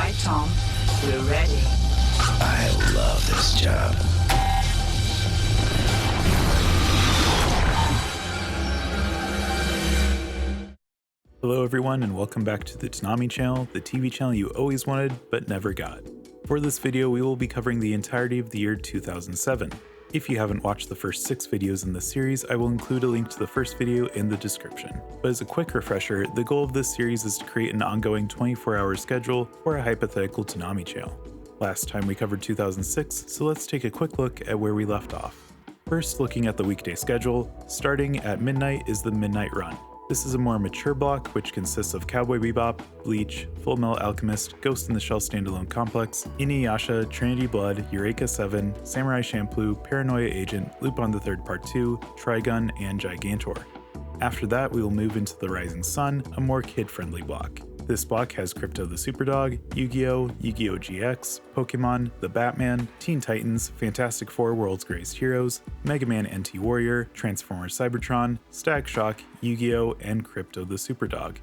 right, Tom. We're ready. I love this job. Hello everyone and welcome back to the Toonami channel, the TV channel you always wanted but never got. For this video we will be covering the entirety of the year 2007. If you haven't watched the first 6 videos in this series, I will include a link to the first video in the description. But as a quick refresher, the goal of this series is to create an ongoing 24-hour schedule for a hypothetical Toonami channel. Last time we covered 2006, so let's take a quick look at where we left off. First, looking at the weekday schedule, starting at midnight is the Midnight Run. This is a more mature block which consists of Cowboy Bebop, Bleach, Fullmetal Alchemist, Ghost in the Shell Standalone Complex, Inuyasha, Trinity Blood, Eureka 7, Samurai Champloo, Paranoia Agent, Lupin the Third Part 2, Trigun, and Gigantor. After that, we will move into the Rising Sun, a more kid-friendly block. This block has Crypto the Superdog, Yu-Gi-Oh!, Yu-Gi-Oh! GX, Pokemon, The Batman, Teen Titans, Fantastic Four World's Greatest Heroes, Mega Man NT Warrior, Transformers Cybertron, Static Shock, Yu-Gi-Oh!, and Crypto the Superdog.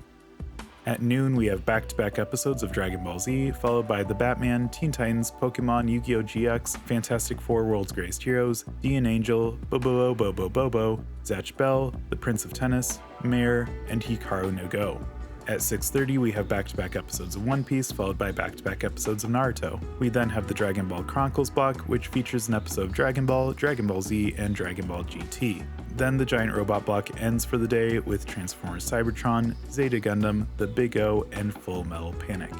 At noon, we have back-to-back episodes of Dragon Ball Z, followed by The Batman, Teen Titans, Pokemon, Yu-Gi-Oh! GX, Fantastic Four World's Greatest Heroes, Dian Angel, Bobo Bobo Bobo, Zatch Bell, The Prince of Tennis, Mare, and Hikaru no Go. At 6:30, we have back-to-back episodes of One Piece, followed by back-to-back episodes of Naruto. We then have the Dragon Ball Chronicles block, which features an episode of Dragon Ball Z, and Dragon Ball GT. Then the Giant Robot block ends for the day with Transformers Cybertron, Zeta Gundam, The Big O, and Full Metal Panic.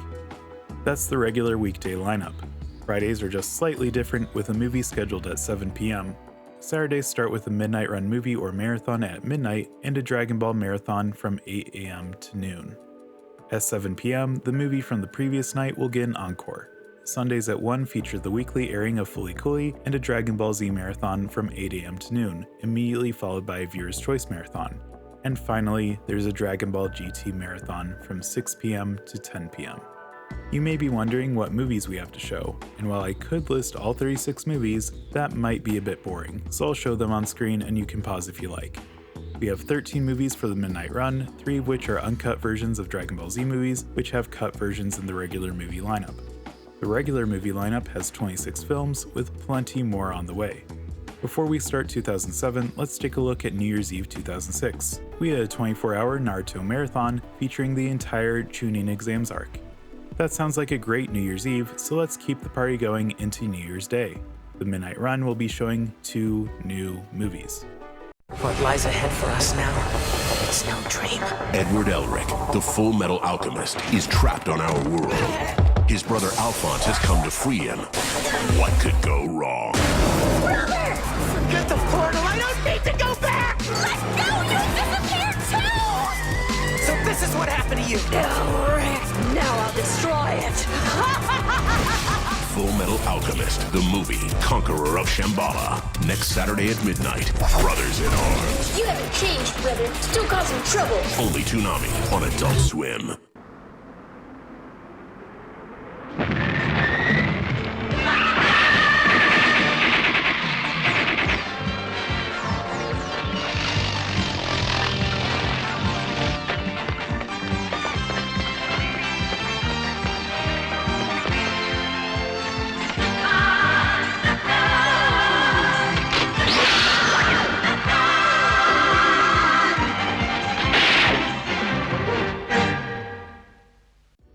That's the regular weekday lineup. Fridays are just slightly different, with a movie scheduled at 7 p.m. Saturdays start with a Midnight Run movie or marathon at midnight and a Dragon Ball marathon from 8 a.m. to noon. At 7 p.m., the movie from the previous night will get an encore. Sundays at 1 feature the weekly airing of Fully Cooley and a Dragon Ball Z marathon from 8 a.m. to noon, immediately followed by a Viewer's Choice marathon. And finally, there's a Dragon Ball GT marathon from 6 p.m. to 10 p.m. You may be wondering what movies we have to show, and while I could list all 36 movies, that might be a bit boring, so I'll show them on screen and you can pause if you like. We have 13 movies for the Midnight Run, 3 of which are uncut versions of Dragon Ball Z movies, which have cut versions in the regular movie lineup. The regular movie lineup has 26 films, with plenty more on the way. Before we start 2007, let's take a look at New Year's Eve 2006. We had a 24-hour Naruto marathon featuring the entire Chunin exams arc. That sounds like a great New Year's Eve, so let's keep the party going into New Year's Day. The Midnight Run will be showing 2 new movies. What lies ahead for us now? It's no dream. Edward Elric, the Full Metal Alchemist, is trapped on our world. His brother Alphonse has come to free him. What could go wrong? Brother! Forget the portal! I don't need to go back! Let's go! You disappeared too! So this is what happened to you! Elric, now I'll destroy it! Full Metal Alchemist, the movie, Conqueror of Shambhala. Next Saturday at midnight. Brothers in Arms. You haven't changed, brother. Still causing trouble. Only Toonami on Adult Swim.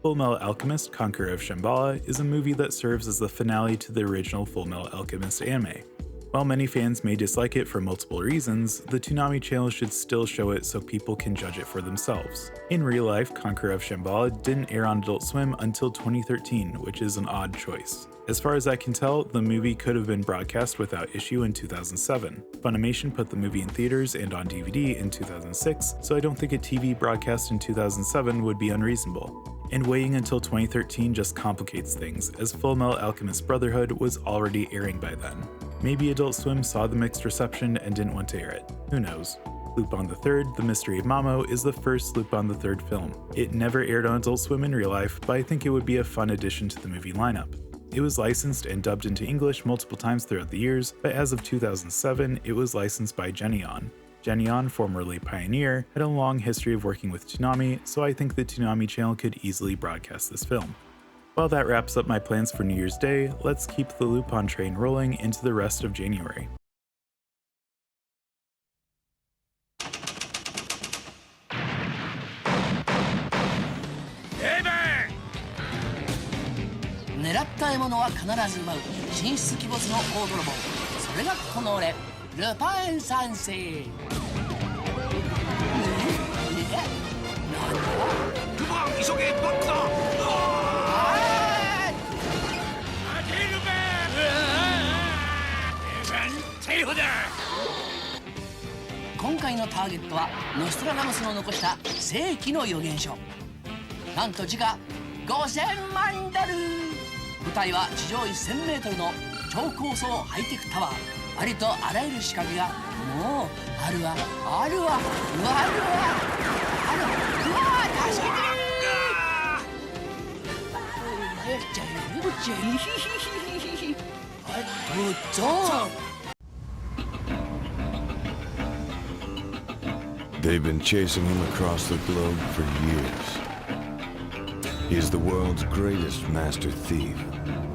Fullmetal Alchemist Conqueror of Shambhala is a movie that serves as the finale to the original Fullmetal Alchemist anime. While many fans may dislike it for multiple reasons, the Toonami channel should still show it so people can judge it for themselves. In real life, Conqueror of Shambhala didn't air on Adult Swim until 2013, which is an odd choice. As far as I can tell, the movie could have been broadcast without issue in 2007. Funimation put the movie in theaters and on DVD in 2006, so I don't think a TV broadcast in 2007 would be unreasonable. And waiting until 2013 just complicates things, as Fullmetal Alchemist Brotherhood was already airing by then. Maybe Adult Swim saw the mixed reception and didn't want to air it. Who knows? Lupin the Third: The Mystery of Mamo is the first Lupin the Third film. It never aired on Adult Swim in real life, but I think it would be a fun addition to the movie lineup. It was licensed and dubbed into English multiple times throughout the years, but as of 2007, it was licensed by Geneon. Geneon, formerly Pioneer, had a long history of working with Toonami, so I think the Toonami channel could easily broadcast this film. Well, that wraps up my plans for New Year's Day. Let's keep the Lupin train rolling into the rest of January.今回のターゲットはノストラダムスの残した世紀の予言書。なんと時価5000万ドル。舞台は地上1000メートルの超高層ハイテクタワー。ありとあらゆる仕掛けがもうあるわあるわうわあるわあるうわ助けてThey've been chasing him across the globe for years. He is the world's greatest master thief,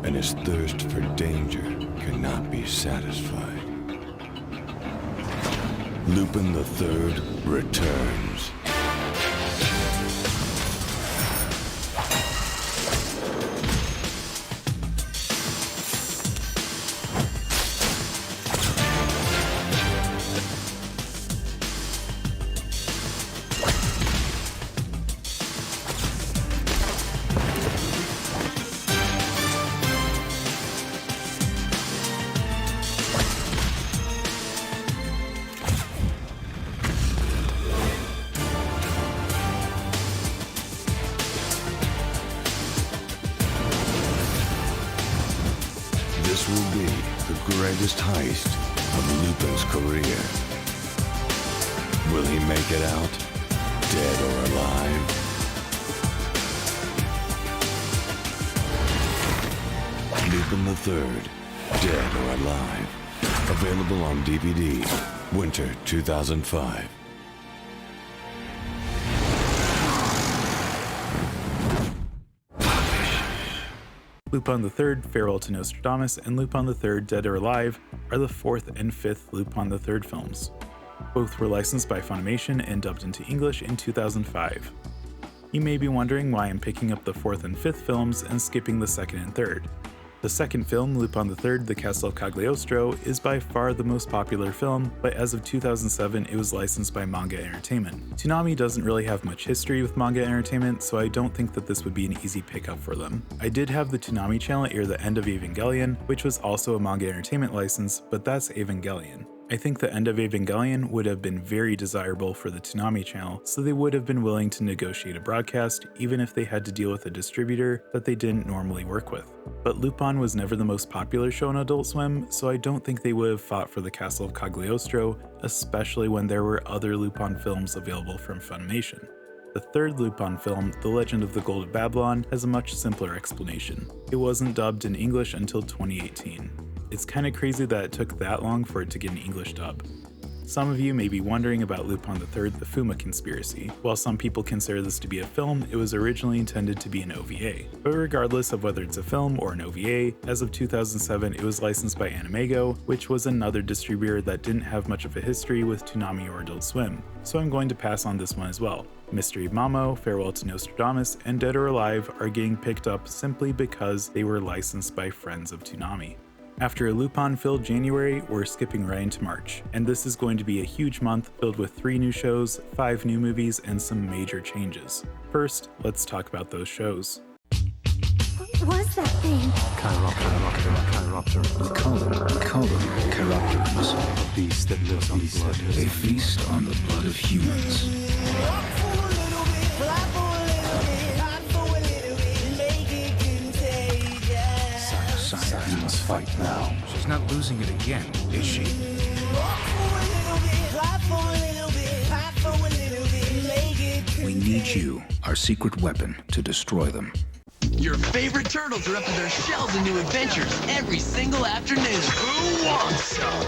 and his thirst for danger cannot be satisfied. Lupin the Third returns. This will be the greatest heist of Lupin's career. Will he make it out, dead or alive? Lupin the Third, Dead or Alive. Available on DVD, Winter 2005. Lupin III, Farewell to Nostradamus, and Lupin III, Dead or Alive are the fourth and fifth Lupin III films. Both were licensed by Funimation and dubbed into English in 2005. You may be wondering why I'm picking up the fourth and fifth films and skipping the second and third. The second film, Lupin III, The Castle of Cagliostro, is by far the most popular film, but as of 2007 it was licensed by Manga Entertainment. Toonami doesn't really have much history with Manga Entertainment, so I don't think that this would be an easy pickup for them. I did have the Toonami channel air the end of Evangelion, which was also a Manga Entertainment license, but that's Evangelion. I think the end of Evangelion would have been very desirable for the Toonami channel, so they would have been willing to negotiate a broadcast even if they had to deal with a distributor that they didn't normally work with. But Lupin was never the most popular show on Adult Swim, so I don't think they would have fought for the Castle of Cagliostro, especially when there were other Lupin films available from Funimation. The third Lupin film, The Legend of the Gold of Babylon, has a much simpler explanation. It wasn't dubbed in English until 2018. It's kinda crazy that it took that long for it to get an English dub. Some of you may be wondering about Lupin III, The Fuma Conspiracy. While some people consider this to be a film, it was originally intended to be an OVA. But regardless of whether it's a film or an OVA, as of 2007 it was licensed by Animego, which was another distributor that didn't have much of a history with Toonami or Adult Swim. So I'm going to pass on this one as well. Mystery of Mamo, Farewell to Nostradamus, and Dead or Alive are getting picked up simply because they were licensed by friends of Toonami. After a Lupin-filled January, we're skipping right into March, and this is going to be a huge month filled with 3 new shows, 5 new movies, and some major changes. First, let's talk about those shows. What was that thing? Chiropterus, a beast that lives on blood. They feast on the blood of humans. You must fight now. She's not losing it again, is she? We need you, our secret weapon, to destroy them. Your favorite turtles are up to their shells in new adventures every single afternoon. Who wants some?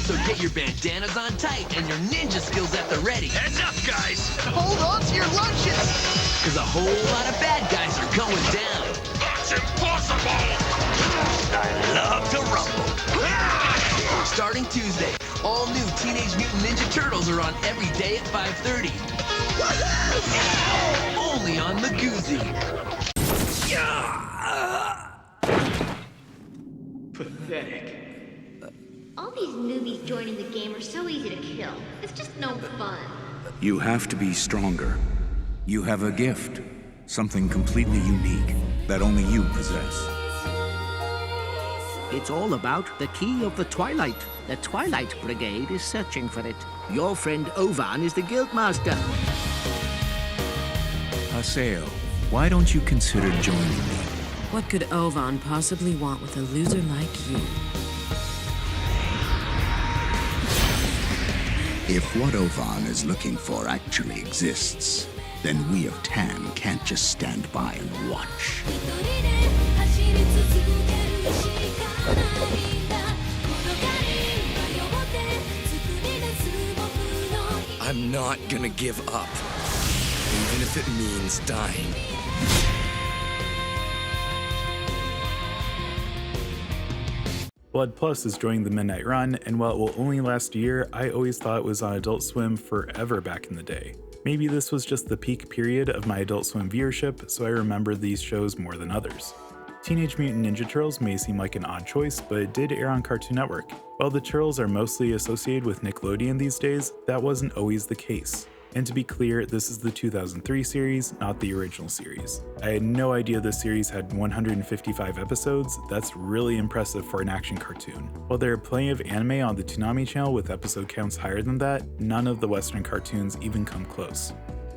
So get your bandanas on tight and your ninja skills at the ready. Heads up, guys! Hold on to your lunches! Because a whole lot of bad guys are going down. Starting Tuesday, all new Teenage Mutant Ninja Turtles are on every day at 5:30. Only on Magoozy. Pathetic. All these newbies joining the game are so easy to kill. It's just no fun. You have to be stronger. You have a gift, something completely unique that only you possess. It's all about the key of the Twilight. The Twilight Brigade is searching for it. Your friend Ovan is the guildmaster. Haseo, why don't you consider joining me? What could Ovan possibly want with a loser like you? If what Ovan is looking for actually exists, then we of Tan can't just stand by and watch. I'm not gonna give up, even if it means dying. Blood Plus is joining the Midnight Run, and while it will only last a year, I always thought it was on Adult Swim forever back in the day. Maybe this was just the peak period of my Adult Swim viewership, so I remember these shows more than others. Teenage Mutant Ninja Turtles may seem like an odd choice, but it did air on Cartoon Network. While the Turtles are mostly associated with Nickelodeon these days, that wasn't always the case. And to be clear, this is the 2003 series, not the original series. I had no idea this series had 155 episodes. That's really impressive for an action cartoon. While there are plenty of anime on the Toonami channel with episode counts higher than that, none of the Western cartoons even come close.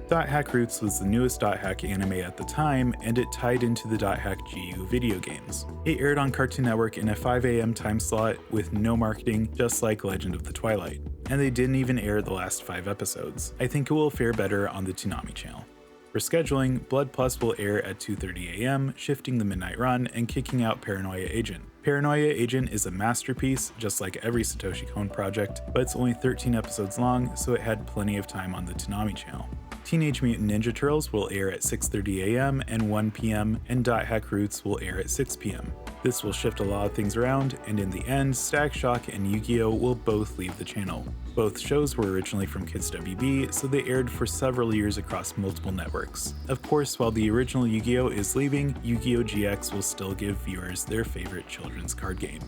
Dot Hack Roots was the newest Dot Hack anime at the time, and it tied into the Dot Hack GU video games. It aired on Cartoon Network in a 5 AM time slot with no marketing, just like Legend of the Twilight. And they didn't even air the last 5 episodes. I think it will fare better on the Toonami channel. For scheduling, Blood Plus will air at 2:30 AM, shifting the Midnight Run and kicking out Paranoia Agent. Paranoia Agent is a masterpiece, just like every Satoshi Kon project, but it's only 13 episodes long, so it had plenty of time on the Toonami channel. Teenage Mutant Ninja Turtles will air at 6:30 AM and 1 PM, and Dot Hack Roots will air at 6 PM. This will shift a lot of things around, and in the end, Static Shock and Yu-Gi-Oh! Will both leave the channel. Both shows were originally from Kids WB, so they aired for several years across multiple networks. Of course, while the original Yu-Gi-Oh! Is leaving, Yu-Gi-Oh! GX will still give viewers their favorite children's card game.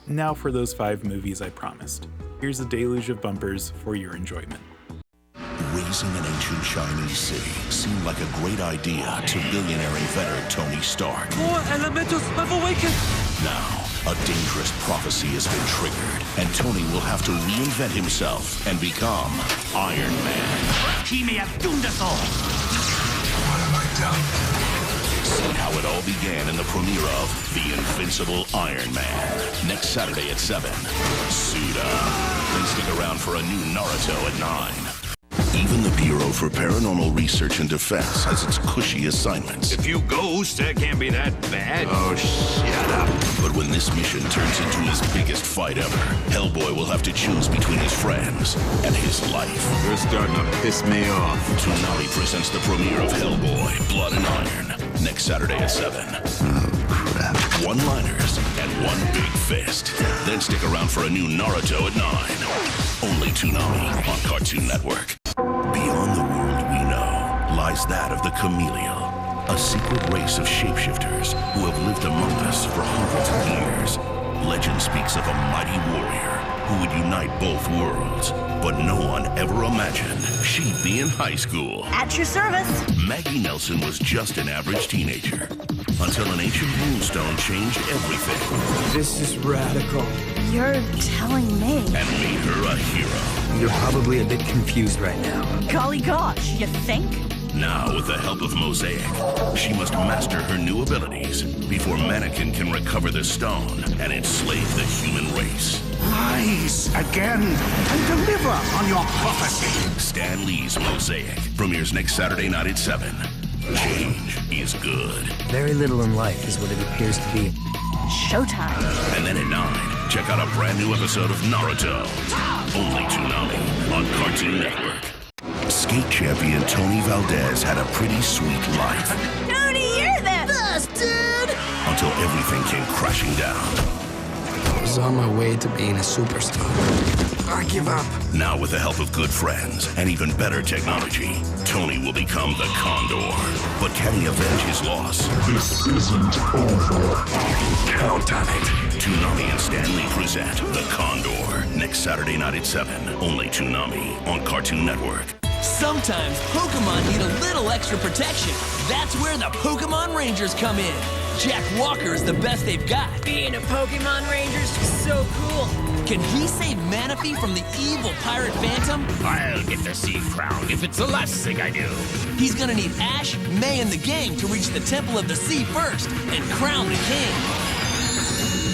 Now for those 5 movies I promised. Here's a deluge of bumpers for your enjoyment. Raising an ancient Chinese city seemed like a great idea to billionaire inventor Tony Stark. More elementals have awakened! Now, a dangerous prophecy has been triggered, and Tony will have to reinvent himself and become Iron Man. He may have doomed us all! What have I done? See how it all began in the premiere of The Invincible Iron Man, next Saturday at 7. Suit up. Then stick around for a new Naruto at 9. Even the Bureau for Paranormal Research and Defense has its cushy assignments. If you ghost, that can't be that bad. Oh, shut up. But when this mission turns into his biggest fight ever, Hellboy will have to choose between his friends and his life. You're starting to piss me off. Toonami presents the premiere of Hellboy, Blood and Iron, next Saturday at 7. Oh, crap. One-liners and one big fist. Then stick around for a new Naruto at 9. Only Toonami on Cartoon Network. Beyond the world we know lies that of the Chameleon, a secret race of shapeshifters who have lived among us for hundreds of years. Legend speaks of a mighty warrior who would unite both worlds, but no one ever imagined she'd be in high school. At your service. Maggie Nelson was just an average teenager until an ancient moonstone changed everything. This is radical. You're telling me. And made her a hero. You're probably a bit confused right now. Golly gosh, you think? Now, with the help of Mosaic, she must master her new abilities before Mannequin can recover the stone and enslave the human race. Rise again and deliver on your prophecy. Stan Lee's Mosaic premieres next Saturday night at 7. Change is good. Very little in life is what it appears to be. Showtime. And then at 9, check out a brand new episode of Naruto. Only Toonami on Cartoon Network. Skate champion Tony Valdez had a pretty sweet life. Tony, you're the best, dude! Until everything came crashing down. was on my way to being a superstar. I give up. Now with the help of good friends and even better technology, Tony will become the Condor. But can he avenge his loss? This isn't over. Count on it. Toonami and Stan Lee present The Condor next Saturday night at 7. Only Toonami on Cartoon Network. Sometimes Pokemon need a little extra protection. That's where the Pokemon Rangers come in. Jack Walker is the best they've got. Being a Pokemon Ranger is so cool. Can he save Manaphy from the evil Pirate Phantom? I'll get the sea crown if it's the last thing I do. He's gonna need Ash, May, and the gang to reach the Temple of the Sea first and crown the king.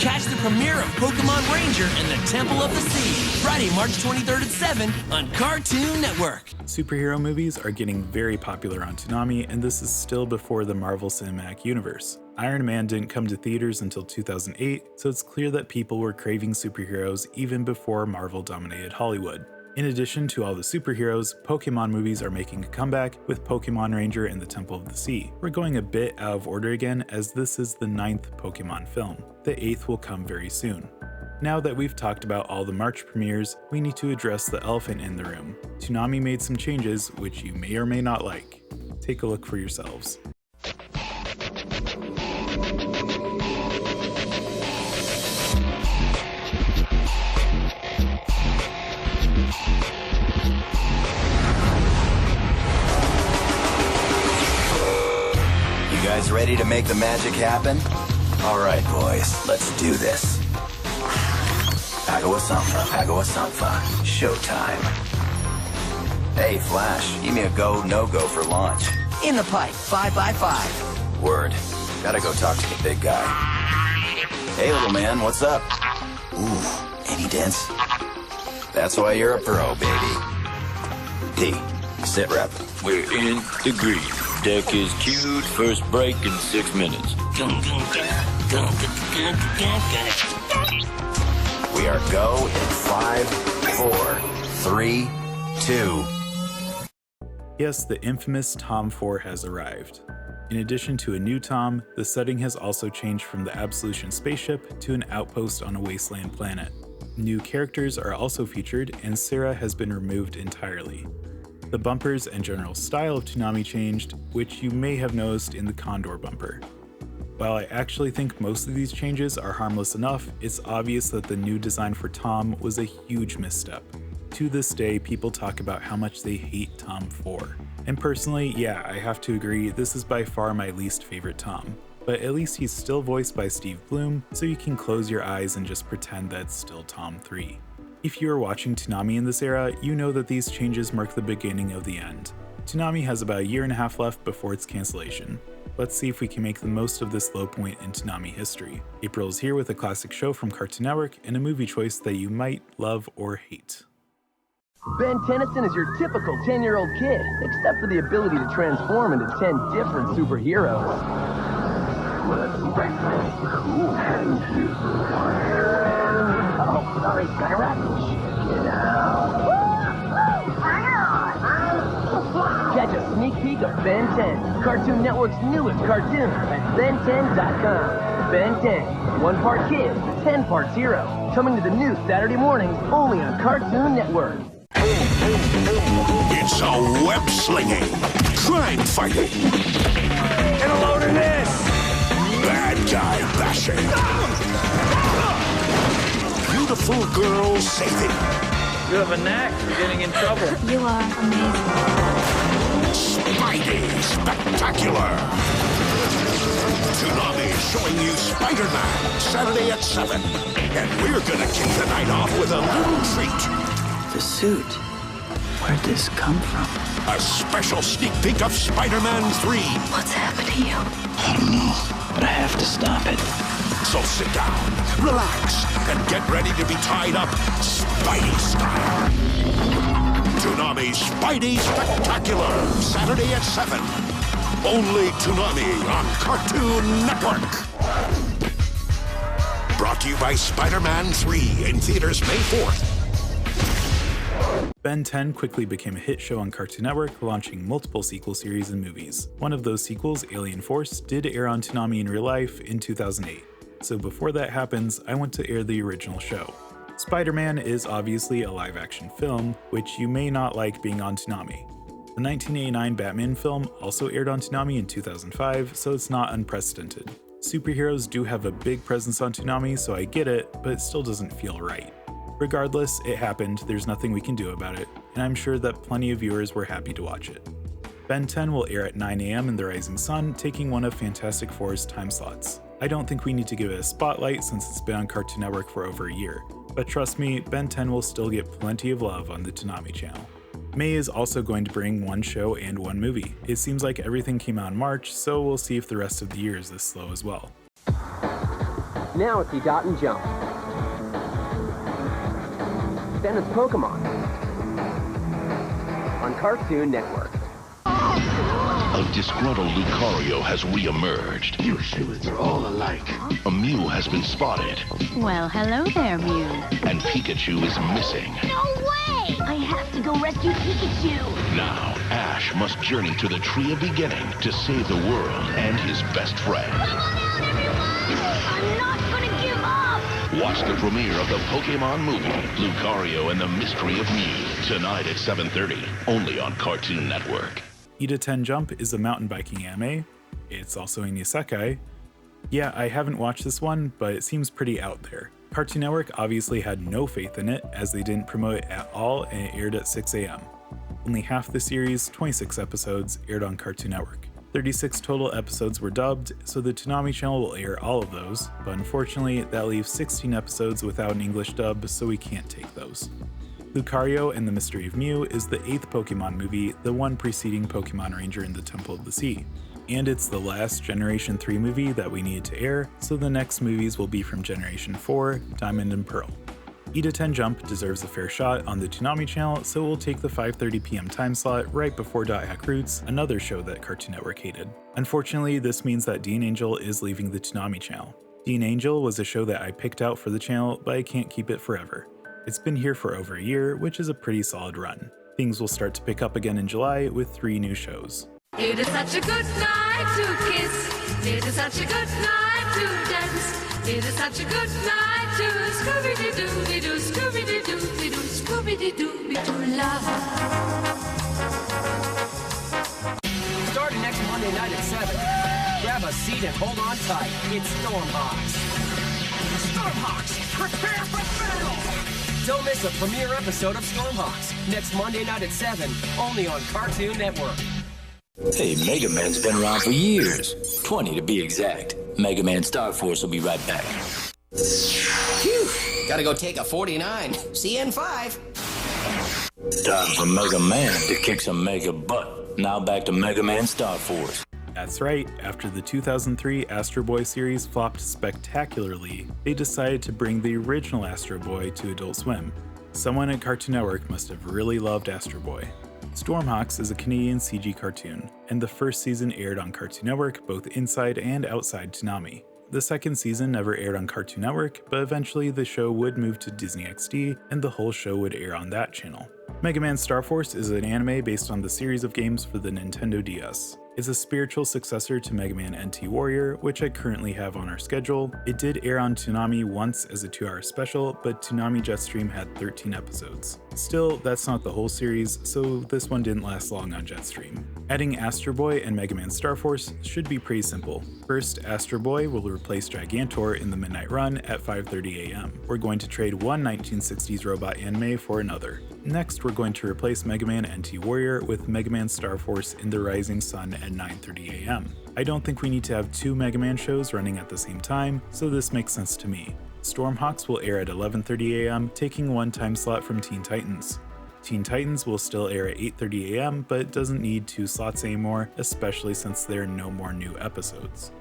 Catch the premiere of Pokemon Ranger and the Temple of the Sea, Friday, March 23rd at 7 on Cartoon Network. Superhero movies are getting very popular on Toonami, and this is still before the Marvel Cinematic Universe. Iron Man didn't come to theaters until 2008, so it's clear that people were craving superheroes even before Marvel dominated Hollywood. In addition to all the superheroes, Pokemon movies are making a comeback with Pokemon Ranger and the Temple of the Sea. We're going a bit out of order again, as this is the 9th Pokemon film. The 8th will come very soon. Now that we've talked about all the March premieres, we need to address the elephant in the room. Toonami made some changes, which you may or may not like. Take a look for yourselves. You guys ready to make the magic happen? All right, boys, let's do this. Agawa Sanfa. Showtime. Hey, Flash, give me a go, no-go for launch. In the pipe, 5x5. Word. Gotta go talk to the big guy. Hey, little man, what's up? Ooh, any dents? That's why you're a pro, baby. D, sit rep. We're in the green. Deck is queued. First break in 6 minutes. We are go in 5, 4, 3, 2. Yes, the infamous Tom 4 has arrived. In addition to a new Tom, the setting has also changed from the Absolution spaceship to an outpost on a wasteland planet. New characters are also featured, and Sarah has been removed entirely. The bumpers and general style of Toonami changed, which you may have noticed in the Condor bumper. While I actually think most of these changes are harmless enough, it's obvious that the new design for Tom was a huge misstep. To this day, people talk about how much they hate Tom 4. And personally, yeah, I have to agree, this is by far my least favorite Tom. But at least he's still voiced by Steve Blum, so you can close your eyes and just pretend that's still Tom 3. If you are watching Toonami in this era, you know that these changes mark the beginning of the end. Toonami has about a year and a half left before its cancellation. Let's see if we can make the most of this low point in Toonami history. April is here with a classic show from Cartoon Network and a movie choice that you might love or hate. Ben Tennyson is your typical 10-year-old kid, except for the ability to transform into 10 different superheroes. Oh, sorry, Check it out. Catch a sneak peek of Ben 10, Cartoon Network's newest cartoon at ben10.com. Ben 10, 1 part kid, 10 parts hero. Coming to the new Saturday mornings only on Cartoon Network. It's a web-slinging, crime-fighting, Get a load of this! bad guy bashing, beautiful girl saving. You have a knack for getting in trouble. You are amazing. Spidey Spectacular. Toonami showing you Spider-Man Saturday at 7. And we're gonna kick the night off with a little treat. The suit. Where'd this come from? A special sneak peek of Spider-Man 3. What's happened to you? I don't know, but I have to stop it. So sit down, relax, and get ready to be tied up Spidey style. Toonami Spidey Spectacular, Saturday at 7. Only Toonami on Cartoon Network. Brought to you by Spider-Man 3 in theaters May 4th. Ben 10 quickly became a hit show on Cartoon Network, launching multiple sequel series and movies. One of those sequels, Alien Force, did air on Toonami in real life in 2008. so before that happens, I want to air the original show. Spider-Man is obviously a live-action film, which you may not like being on Toonami. The 1989 Batman film also aired on Toonami in 2005, so it's not unprecedented. Superheroes do have a big presence on Toonami, so I get it, but it still doesn't feel right. Regardless, it happened, there's nothing we can do about it, and I'm sure that plenty of viewers were happy to watch it. Ben 10 will air at 9 AM in the Rising Sun, taking one of Fantastic Four's time slots. I don't think we need to give it a spotlight since it's been on Cartoon Network for over a year, but trust me, Ben 10 will still get plenty of love on the Toonami channel. May is also going to bring one show and one movie. It seems like everything came out in March, so we'll see if the rest of the year is this slow as well. Now it's Dot and Jump. Then it's Pokemon. On Cartoon Network. A disgruntled Lucario has re-emerged. You humans are all alike. A Mew has been spotted. Well, hello there, Mew. And Pikachu is missing. No way! I have to go rescue Pikachu. Now, Ash must journey to the Tree of Beginning to save the world and his best friend. Come on out, everyone! I'm not gonna give up! Watch the premiere of the Pokemon movie, Lucario and the Mystery of Mew, tonight at 7:30, only on Cartoon Network. Ida 10 Jump is a mountain biking anime. It's also an isekai. Yeah, I haven't watched this one, but it seems pretty out there. Cartoon Network obviously had no faith in it, as they didn't promote it at all and it aired at 6 AM. Only half the series, 26 episodes, aired on Cartoon Network. 36 total episodes were dubbed, so the Toonami channel will air all of those, but unfortunately that leaves 16 episodes without an English dub, so we can't take those. Lucario and the Mystery of Mew is the 8th Pokemon movie, the one preceding Pokemon Ranger in the Temple of the Sea. And it's the last Generation 3 movie that we needed to air, so the next movies will be from Generation 4, Diamond and Pearl. Ida 10 Jump deserves a fair shot on the Toonami channel, so we'll take the 5:30 PM time slot right before Dot Hack Roots, another show that Cartoon Network hated. Unfortunately, this means that Dean Angel is leaving the Toonami channel. Dean Angel was a show that I picked out for the channel, but I can't keep it forever. It's been here for over a year, which is a pretty solid run. Things will start to pick up again in July with 3 new shows. It is such a good night to kiss. It is such a good night to dance. It is such a good night to Scooby-Doo-Doo-Doo, Scooby-Doo-Doo-Doo, Scooby-Doo-Doo-Doo love. Starting next Monday night at 7. Grab a seat and hold on tight. It's Stormhawks. Stormhawks, prepare for battle! Don't miss a premiere episode of Stormhawks. Next Monday night at 7, only on Cartoon Network. Hey, Mega Man's been around for years. 20 to be exact. Mega Man Star Force will be right back. Phew! Gotta go take a 49. CN5. Time for Mega Man to kick some Mega butt. Now back to Mega Man Star Force. That's right, after the 2003 Astro Boy series flopped spectacularly, they decided to bring the original Astro Boy to Adult Swim. Someone at Cartoon Network must have really loved Astro Boy. Stormhawks is a Canadian CG cartoon, and the first season aired on Cartoon Network both inside and outside Toonami. The second season never aired on Cartoon Network, but eventually the show would move to Disney XD, and the whole show would air on that channel. Mega Man Star Force is an anime based on the series of games for the Nintendo DS. It's a spiritual successor to Mega Man NT Warrior, which I currently have on our schedule. It did air on Toonami once as a 2-hour special, but Toonami Jetstream had 13 episodes. Still, that's not the whole series, so this one didn't last long on Jetstream. Adding Astro Boy and Mega Man Star Force should be pretty simple. First, Astro Boy will replace Gigantor in the Midnight Run at 5:30 AM. We're going to trade one 1960s robot anime for another. Next, we're going to replace Mega Man NT Warrior with Mega Man Star Force in the Rising Sun at 9:30 AM. I don't think we need to have 2 Mega Man shows running at the same time, so this makes sense to me. Stormhawks will air at 11:30 AM, taking one time slot from Teen Titans. Teen Titans will still air at 8:30 AM, but it doesn't need 2 slots anymore, especially since there are no more new episodes.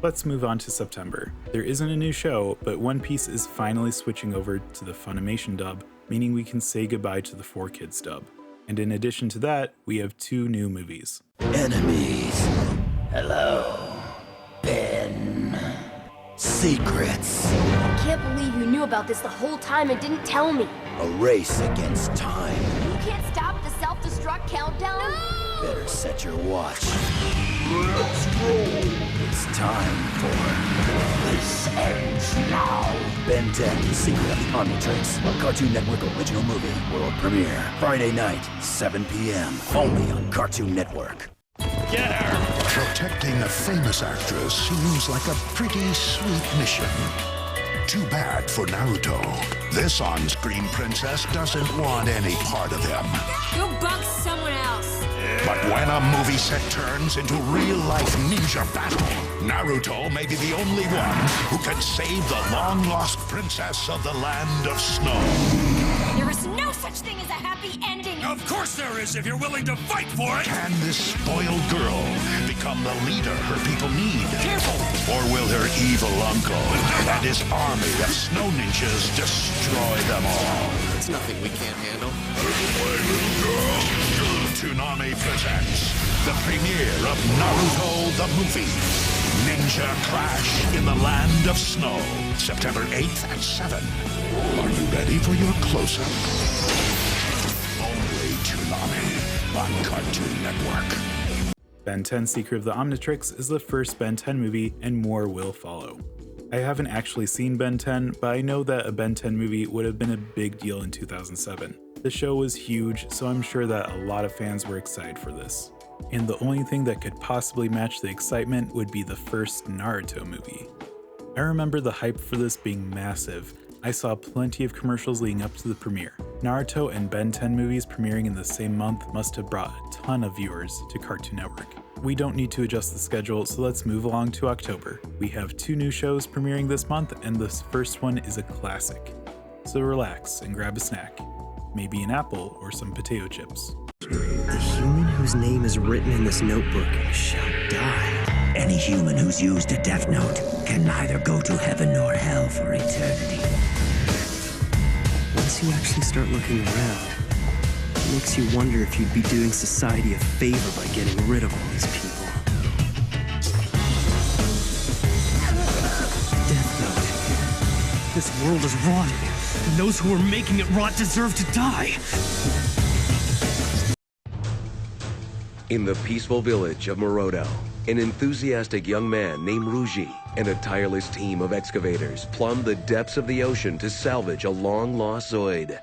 Let's move on to September. There isn't a new show, but One Piece is finally switching over to the Funimation dub, meaning we can say goodbye to the 4Kids dub. And in addition to that, we have 2 new movies. Enemies. Hello. Ben. Secrets. I can't believe you knew about this the whole time and didn't tell me. A race against time. You can't stop the self-destruct countdown? No! Better set your watch. Let's go. It's time for this Ben 10, Secret of the Omnitrix, a Cartoon Network original movie. World premiere, Friday night, 7 p.m. Only on Cartoon Network. Get her! Protecting a famous actress seems like a pretty sweet mission. Too bad for Naruto. This on-screen princess doesn't want any part of him. Go bug someone else. But when a movie set turns into real-life ninja battle, Naruto may be the only one who can save the long-lost princess of the land of snow. There is no such thing as a happy ending. Of course there is, if you're willing to fight for it. Can this spoiled girl become the leader her people need? Careful! Or will her evil uncle and his army of snow ninjas destroy them all? It's nothing we can't handle. Toonami presents the premiere of Naruto the movie. Ninja Clash in the Land of Snow. September 8th at 7. Are you ready for your close-up? Only Toonami on Cartoon Network. Ben 10 Secret of the Omnitrix is the first Ben 10 movie, and more will follow. I haven't actually seen Ben 10, but I know that a Ben 10 movie would have been a big deal in 2007. The show was huge, so I'm sure that a lot of fans were excited for this. And the only thing that could possibly match the excitement would be the first Naruto movie. I remember the hype for this being massive. I saw plenty of commercials leading up to the premiere. Naruto and Ben 10 movies premiering in the same month must have brought a ton of viewers to Cartoon Network. We don't need to adjust the schedule, so let's move along to October. We have 2 new shows premiering this month, and this first one is a classic. So relax and grab a snack. Maybe an apple or some potato chips. The human whose name is written in this notebook shall die. Any human who's used a death note can neither go to heaven nor hell for eternity. Once you actually start looking around, it makes you wonder if you'd be doing society a favor by getting rid of all these people. Death note. This world is rotting, and those who are making it rot deserve to die. In the peaceful village of Morodo, an enthusiastic young man named Ruji and a tireless team of excavators plumb the depths of the ocean to salvage a long-lost Zoid.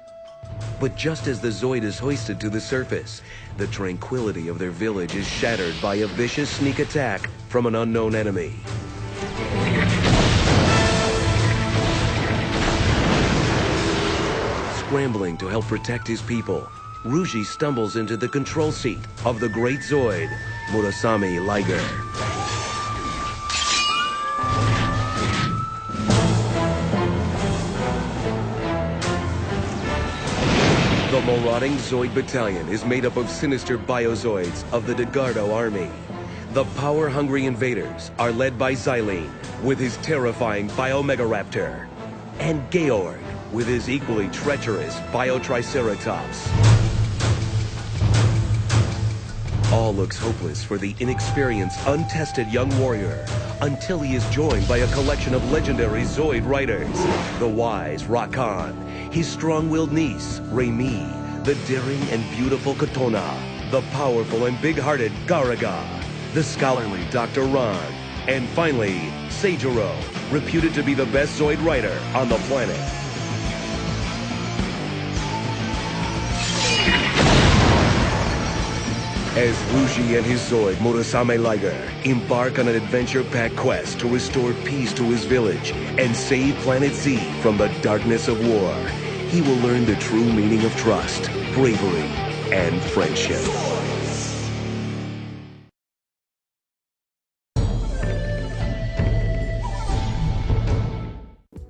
But just as the Zoid is hoisted to the surface, the tranquility of their village is shattered by a vicious sneak attack from an unknown enemy. Scrambling to help protect his people, Ruji stumbles into the control seat of the great Zoid, Murasame Liger. The marauding Zoid battalion is made up of sinister Biozoids of the Degardo army. The power-hungry invaders are led by Xylene with his terrifying Biomegaraptor, and Georg with his equally treacherous Biotriceratops. All looks hopeless for the inexperienced, untested young warrior until he is joined by a collection of legendary Zoid riders. The wise Rakan, his strong-willed niece, Reimi, the daring and beautiful Katona, the powerful and big-hearted Garaga, the scholarly Dr. Ron, and finally, Seijiro, reputed to be the best Zoid rider on the planet. As Ruji and his Zoid, Murasame Liger, embark on an adventure-packed quest to restore peace to his village and save Planet Z from the darkness of war, he will learn the true meaning of trust, bravery, and friendship.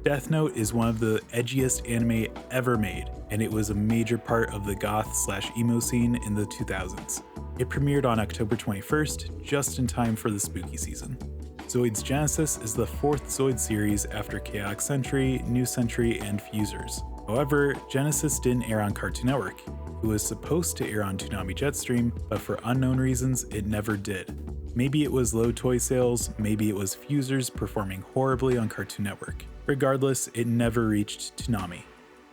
Death Note is one of the edgiest anime ever made, and it was a major part of the goth/emo scene in the 2000s. It premiered on October 21st, just in time for the spooky season. Zoid's Genesis is the 4th Zoid series after Chaotic Century, New Century, and Fusers. However, Genesis didn't air on Cartoon Network. It was supposed to air on Toonami Jetstream, but for unknown reasons, it never did. Maybe it was low toy sales, maybe it was Fusers performing horribly on Cartoon Network. Regardless, it never reached Toonami.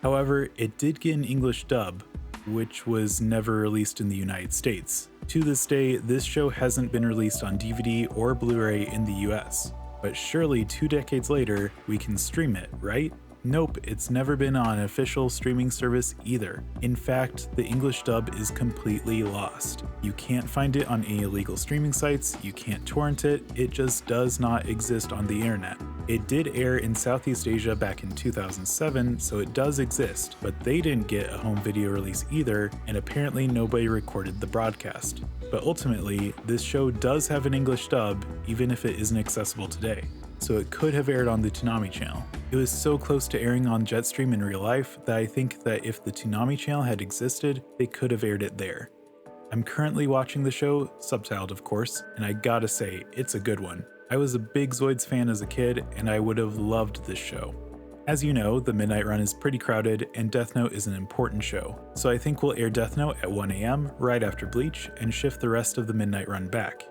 However, it did get an English dub, which was never released in the United States. To this day, this show hasn't been released on DVD or Blu-ray in the US. But surely 2 decades later, we can stream it, right? Nope, it's never been on an official streaming service either. In fact, the English dub is completely lost. You can't find it on any illegal streaming sites, you can't torrent it, it just does not exist on the internet. It did air in Southeast Asia back in 2007, so it does exist, but they didn't get a home video release either, and apparently nobody recorded the broadcast. But ultimately, this show does have an English dub, even if it isn't accessible today. So it could have aired on the Toonami channel. It was so close to airing on Jetstream in real life that I think that if the Toonami channel had existed, they could have aired it there. I'm currently watching the show, subtitled of course, and I gotta say, it's a good one. I was a big Zoids fan as a kid, and I would have loved this show. As you know, the midnight run is pretty crowded, and Death Note is an important show, so I think we'll air Death Note at 1 AM right after Bleach, and shift the rest of the midnight run back.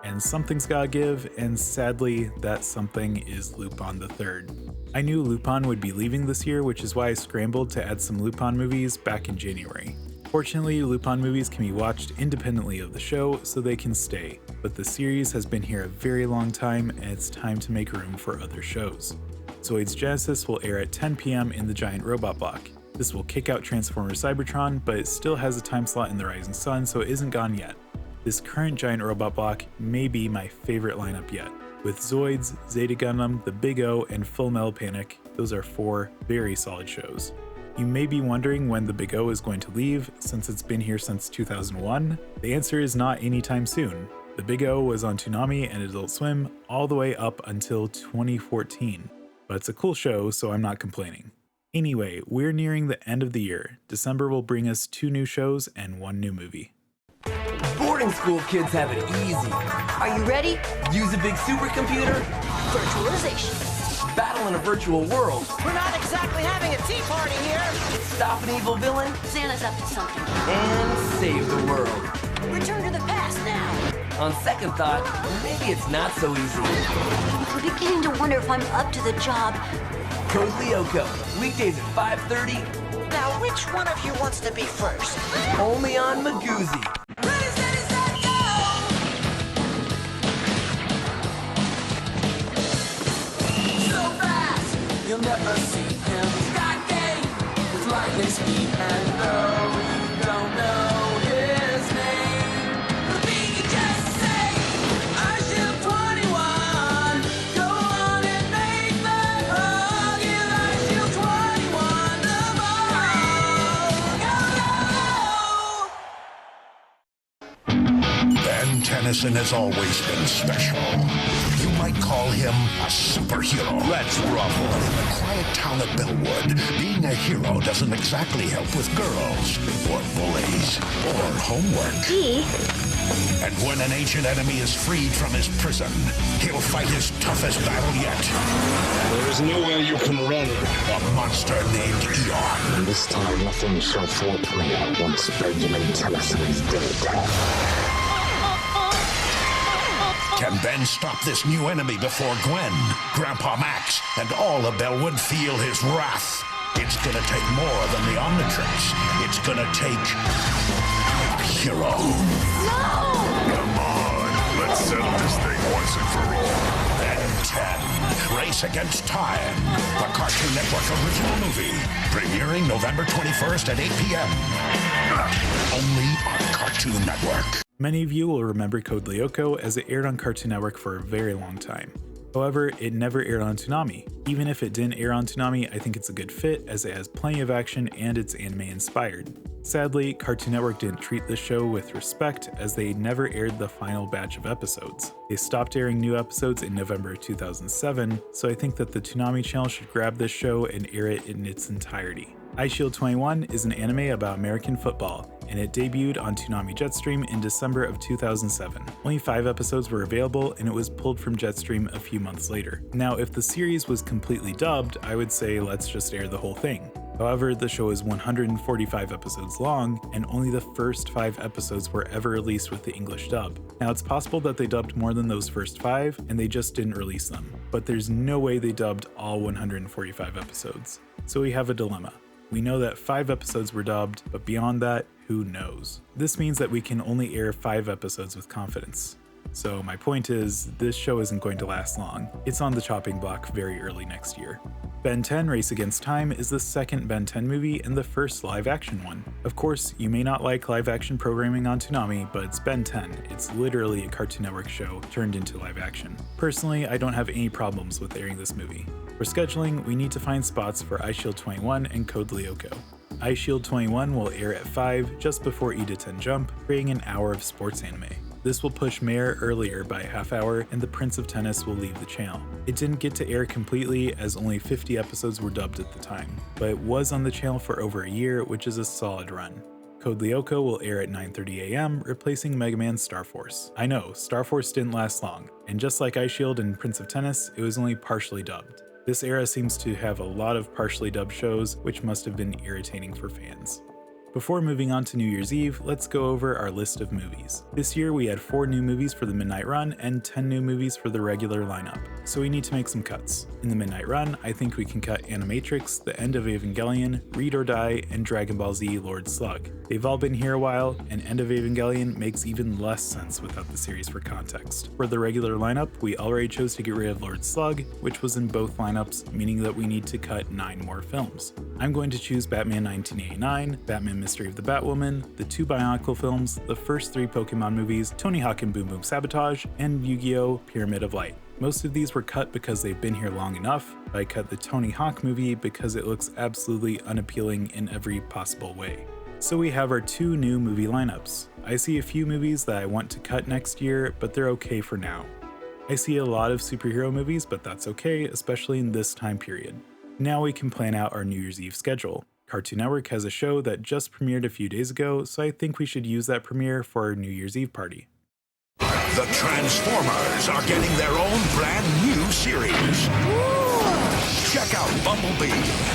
And something's gotta give, and sadly, that something is Lupin the Third. I knew Lupin would be leaving this year, which is why I scrambled to add some Lupin movies back in January. Fortunately, Lupin movies can be watched independently of the show, so they can stay, but the series has been here a very long time, and it's time to make room for other shows. Zoids Genesis will air at 10 PM in the Giant Robot block. This will kick out Transformers Cybertron, but it still has a time slot in the Rising Sun, so it isn't gone yet. This current Giant Robot block may be my favorite lineup yet. With Zoids, Zeta Gundam, The Big O, and Full Metal Panic, those are 4 very solid shows. You may be wondering when The Big O is going to leave, since it's been here since 2001. The answer is not anytime soon. The Big O was on Toonami and Adult Swim all the way up until 2014. But it's a cool show, so I'm not complaining. Anyway, we're nearing the end of the year. December will bring us 2 new shows and 1 new movie. Boarding school kids have it easy. Are you ready? Use a big supercomputer. Virtualization. Battle in a virtual world. We're not exactly having a tea party here. Stop an evil villain. Santa's up to something. And save the world. Return to the past now. On second thought, maybe it's not so easy. I'm beginning to wonder if I'm up to the job. Code Lyoko. Weekdays at 5:30. Now, which one of you wants to be first? Only on Magoozy. You'll never see him. He's got game with lightning speed, and though you don't know his name, the thing you just say, I shield 21. Go on and make that hug. Give I shield 21 the ball. Go, go, go! Ben Tennyson has always been special. You might call him a superhero. Let's rumble. In the quiet town of Bellwood, being a hero doesn't exactly help with girls, or bullies, or homework. Gee. And when an ancient enemy is freed from his prison, he'll fight his toughest battle yet. There is nowhere you can run. A monster named Eon. And this time nothing shall thwart me once Benjamin Tennyson is dead. Can Ben stop this new enemy before Gwen, Grandpa Max, and all of Bellwood feel his wrath? It's gonna take more than the Omnitrix. It's gonna take a hero. No! Come on, let's settle this thing once and for all. Ben 10, Race Against Time, the Cartoon Network original movie, premiering November 21st at 8 p.m. Only on Cartoon Network. Many of you will remember Code Lyoko as it aired on Cartoon Network for a very long time. However, it never aired on Toonami. Even if it didn't air on Toonami, I think it's a good fit as it has plenty of action and it's anime inspired. Sadly, Cartoon Network didn't treat this show with respect as they never aired the final batch of episodes. They stopped airing new episodes in November 2007, so I think that the Toonami channel should grab this show and air it in its entirety. iShield 21 is an anime about American football, and it debuted on Toonami Jetstream in December of 2007. Only 5 episodes were available, and it was pulled from Jetstream a few months later. Now, if the series was completely dubbed, I would say let's just air the whole thing. However, the show is 145 episodes long, and only the first 5 episodes were ever released with the English dub. Now, it's possible that they dubbed more than those first 5, and they just didn't release them. But there's no way they dubbed all 145 episodes. So we have a dilemma. We know that 5 episodes were dubbed, but beyond that, who knows? This means that we can only air 5 episodes with confidence. So my point is, this show isn't going to last long. It's on the chopping block very early next year. Ben 10 Race Against Time is the second Ben 10 movie and the first live-action one. Of course, you may not like live-action programming on Toonami, but it's Ben 10. It's literally a Cartoon Network show turned into live-action. Personally, I don't have any problems with airing this movie. For scheduling, we need to find spots for iShield 21 and Code Lyoko. iShield 21 will air at 5, just before Ida 10 Jump, creating an hour of sports anime. This will push Mare earlier by a half hour, and the Prince of Tennis will leave the channel. It didn't get to air completely, as only 50 episodes were dubbed at the time, but it was on the channel for over a year, which is a solid run. Code Lyoko will air at 9:30 AM, replacing Mega Man Star Force. I know, Star Force didn't last long, and just like iShield and Prince of Tennis, it was only partially dubbed. This era seems to have a lot of partially dubbed shows, which must have been irritating for fans. Before moving on to New Year's Eve, let's go over our list of movies. This year we had 4 new movies for the Midnight Run and 10 new movies for the regular lineup, so we need to make some cuts. In the Midnight Run, I think we can cut Animatrix, The End of Evangelion, Read or Die, and Dragon Ball Z Lord Slug. They've all been here a while, and End of Evangelion makes even less sense without the series for context. For the regular lineup, we already chose to get rid of Lord Slug, which was in both lineups, meaning that we need to cut 9 more films. I'm going to choose Batman 1989, Batman Mystery of the Batwoman, the 2 Bionicle films, the first 3 Pokemon movies, Tony Hawk and Boom Boom Sabotage, and Yu-Gi-Oh! Pyramid of Light. Most of these were cut because they've been here long enough. I cut the Tony Hawk movie because it looks absolutely unappealing in every possible way. So we have our 2 new movie lineups. I see a few movies that I want to cut next year, but they're okay for now. I see a lot of superhero movies, but that's okay, especially in this time period. Now we can plan out our New Year's Eve schedule. Cartoon Network has a show that just premiered a few days ago, so I think we should use that premiere for our New Year's Eve party. The Transformers are getting their own brand new series. Check out Bumblebee,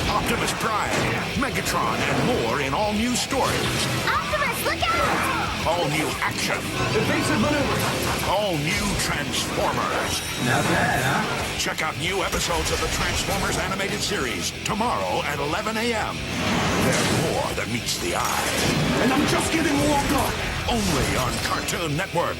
Optimus Prime, Megatron, and more in all new stories. Optimus, look out! All new action. Evasive maneuver. All new Transformers. Not bad, huh? Check out new episodes of the Transformers animated series tomorrow at 11 a.m. There's more than meets the eye. And I'm just getting warmed up. Only on Cartoon Network.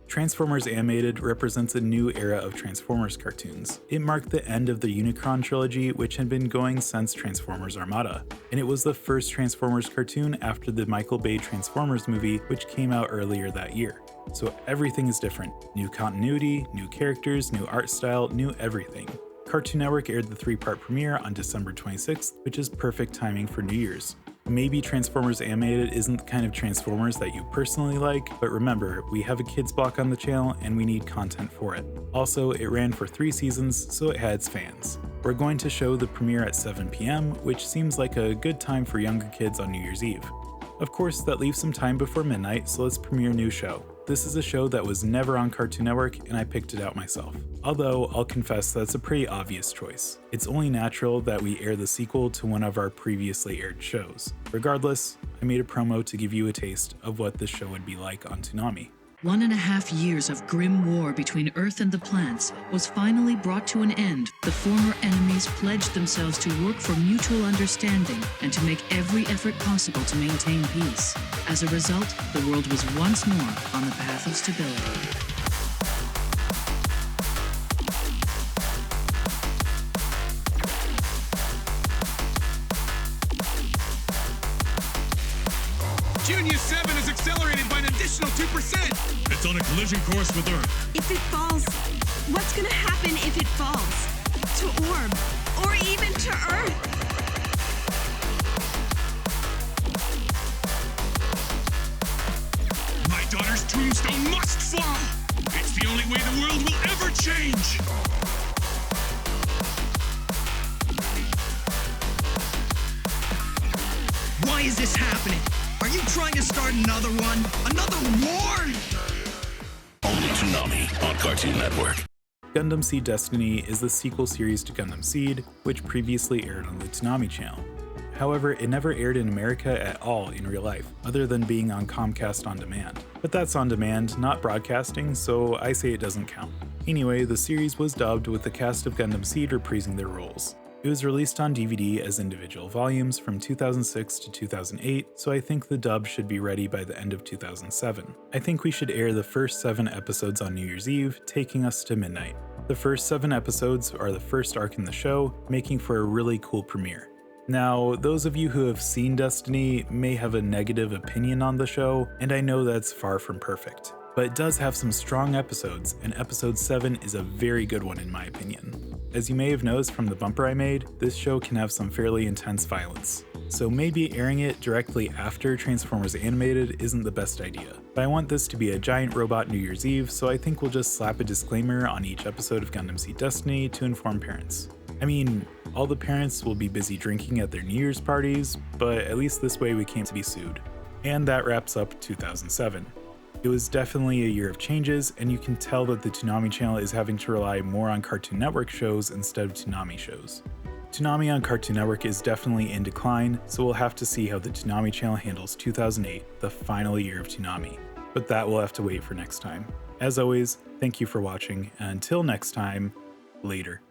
Transformers Animated represents a new era of Transformers cartoons. It marked the end of the Unicron trilogy, which had been going since Transformers Armada, and it was the first Transformers cartoon after the Michael Bay Transformers movie, which came out earlier that year. So everything is different. New continuity, new characters, new art style, new everything. Cartoon Network aired the 3-part premiere on December 26th, which is perfect timing for New Year's. Maybe Transformers Animated isn't the kind of Transformers that you personally like, but remember, we have a kids block on the channel and we need content for it. Also, it ran for 3 seasons, so it had its fans. We're going to show the premiere at 7 p.m., which seems like a good time for younger kids on New Year's Eve. Of course, that leaves some time before midnight, so let's premiere a new show. This is a show that was never on Cartoon Network, and I picked it out myself. Although, I'll confess that's a pretty obvious choice. It's only natural that we air the sequel to one of our previously aired shows. Regardless, I made a promo to give you a taste of what this show would be like on Toonami. 1.5 years of grim war between Earth and the plants was finally brought to an end. The former enemies pledged themselves to work for mutual understanding and to make every effort possible to maintain peace. As a result, the world was once more on the path of stability. Junior 7 is accelerated by an additional 2%. It's on a collision course with Earth. If it falls, what's gonna happen if it falls? To Orb, or even to Earth? My daughter's tombstone must fall. It's the only way the world will ever change. Why is this happening? Are you trying to start another one? Another war? Only Toonami on Cartoon Network. Gundam Seed Destiny is the sequel series to Gundam Seed, which previously aired on the Toonami channel. However, it never aired in America at all in real life, other than being on Comcast On Demand. But that's on demand, not broadcasting, so I say it doesn't count. Anyway, the series was dubbed with the cast of Gundam Seed reprising their roles. It was released on DVD as individual volumes from 2006 to 2008, so I think the dub should be ready by the end of 2007. I think we should air the first 7 episodes on New Year's Eve, taking us to midnight. The first 7 episodes are the first arc in the show, making for a really cool premiere. Now, those of you who have seen Destiny may have a negative opinion on the show, and I know that's far from perfect. But it does have some strong episodes, and episode 7 is a very good one in my opinion. As you may have noticed from the bumper I made, this show can have some fairly intense violence. So maybe airing it directly after Transformers Animated isn't the best idea. But I want this to be a giant robot New Year's Eve, so I think we'll just slap a disclaimer on each episode of Gundam Seed Destiny to inform parents. I mean, all the parents will be busy drinking at their New Year's parties, but at least this way we can't be sued. And that wraps up 2007. It was definitely a year of changes, and you can tell that the Toonami channel is having to rely more on Cartoon Network shows instead of Toonami shows. Toonami on Cartoon Network is definitely in decline, so we'll have to see how the Toonami channel handles 2008, the final year of Toonami. But that will have to wait for next time. As always, thank you for watching, and until next time, later.